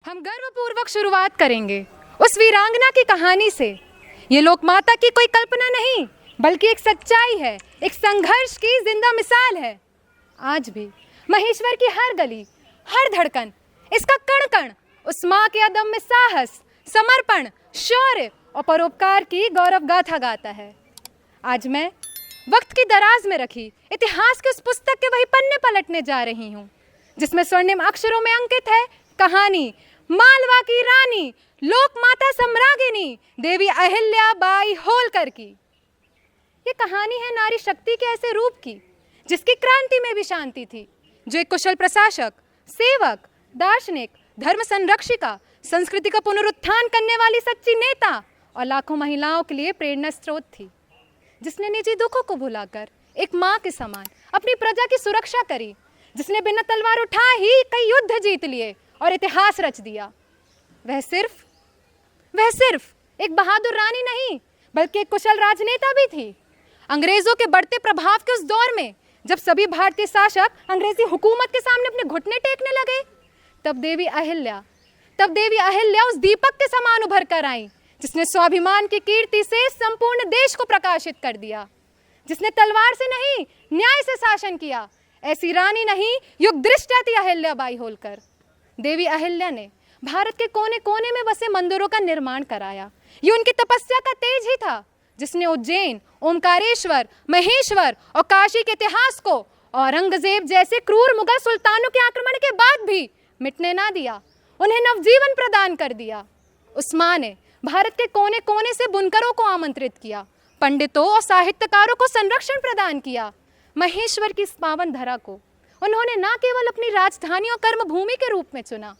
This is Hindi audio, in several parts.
हम गर्वपूर्वक शुरुआत करेंगे उस वीरांगना की कहानी से। ये लोक माता की कोई कल्पना नहीं, बल्कि एक सच्चाई है, एक संघर्ष की जिंदा मिसाल है। आज भी महेश्वर की हर गली, हर धड़कन, इसका कण कण उस माँ के अदम्य साहस, समर्पण, शौर्य और परोपकार की गौरव गाथा गाता है। आज मैं वक्त की दराज में रखी इतिहास की उस पुस्तक के वही पन्ने पलटने जा रही हूँ, जिसमें स्वर्णिम अक्षरों में अंकित है कहानी मालवा की रानी, लोक माता सम्राज्ञी देवी अहिल्या बाई होलकर की। ये कहानी है नारी शक्ति के ऐसे रूप की जिसकी क्रांति में भी शांति थी, जो एक कुशल प्रशासक, सेवक, दार्शनिक, धर्म संरक्षिका, संस्कृति का पुनरुत्थान करने वाली सच्ची नेता और लाखों महिलाओं के लिए प्रेरणा स्रोत थी, जिसने निजी दुखों को भुलाकर एक माँ के समान अपनी प्रजा की सुरक्षा करी, जिसने बिना तलवार उठाए ही कई युद्ध जीत लिए और इतिहास रच दिया। वह सिर्फ एक बहादुर रानी नहीं, बल्कि एक कुशल राजनेता भी थी। अंग्रेजों के बढ़ते प्रभाव के उस दौर में, जब सभी भारतीय शासक अंग्रेजी हुकूमत के सामने अपने घुटने टेकने लगे, तब देवी अहिल्या उस दीपक के समान उभर कर आई, जिसने स्वाभिमान की कीर्ति से संपूर्ण देश को प्रकाशित कर दिया, जिसने तलवार से नहीं न्याय से शासन किया। ऐसी रानी नहीं, युग दृष्टा थी अहिल्या बाई होलकर। देवी अहिल्या ने भारत के कोने कोने में बसे मंदिरों का निर्माण कराया। ये उनकी तपस्या का तेज ही था, जिसने उज्जैन, ओमकारेश्वर, महेश्वर और काशी के इतिहास को औरंगजेब जैसे क्रूर मुगल सुल्तानों के आक्रमण के बाद भी मिटने ना दिया, उन्हें नवजीवन प्रदान कर दिया। उस मां ने भारत के कोने कोने से बुनकरों को आमंत्रित किया, पंडितों और साहित्यकारों को संरक्षण प्रदान किया। महेश्वर की इस पावन धरा को उन्होंने न केवल अपनी राजधानी और कर्म भूमि के रूप में चुना,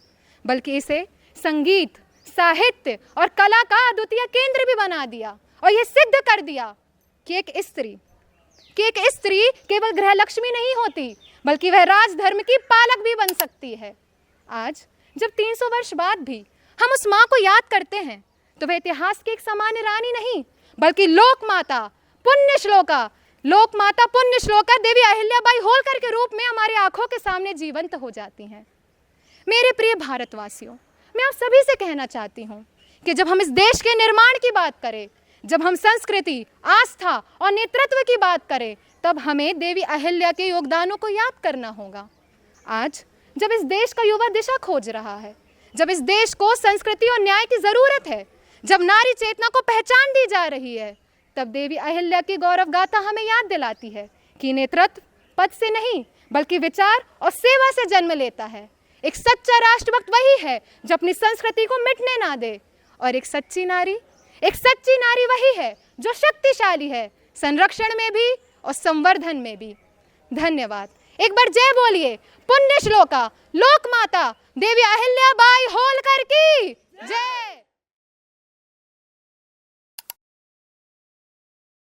बल्कि इसे संगीत, साहित्य और कला का अद्वितीय केंद्र भी बना दिया और यह सिद्ध कर दिया कि एक स्त्री केवल गृहलक्ष्मी नहीं होती, बल्कि वह राजधर्म की पालक भी बन सकती है। आज जब 300 वर्ष बाद भी हम उस माँ को याद करते हैं, तो वह इतिहास की एक सामान्य रानी नहीं, बल्कि लोक माता पुण्य श्लोका देवी अहिल्या बाई होलकर के रूप में हमारी आंखों के सामने जीवंत हो जाती हैं। मेरे प्रिय भारतवासियों, मैं आप सभी से कहना चाहती हूँ कि जब हम इस देश के निर्माण की बात करें, जब हम संस्कृति, आस्था और नेतृत्व की बात करें, तब हमें देवी अहिल्या के योगदानों को याद करना होगा। आज जब इस देश का युवा दिशा खोज रहा है, जब इस देश को संस्कृति और न्याय की जरूरत है, जब नारी चेतना को पहचान दी जा रही है, तब देवी अहिल्या की गौरव गाथा हमें याद दिलाती है कि नेतृत्व पद से नहीं, बल्कि विचार और सेवा से जन्म लेता है। एक सच्चा राष्ट्रभक्त वही है जो अपनी संस्कृति को मिटने ना दे, और एक सच्ची नारी वही है जो शक्तिशाली है, संरक्षण में भी और संवर्धन में भी। धन्यवाद। एक बार जय बोलिए पुण्य श्लोका लोक माता देवी अहिल्या बाई होलकर।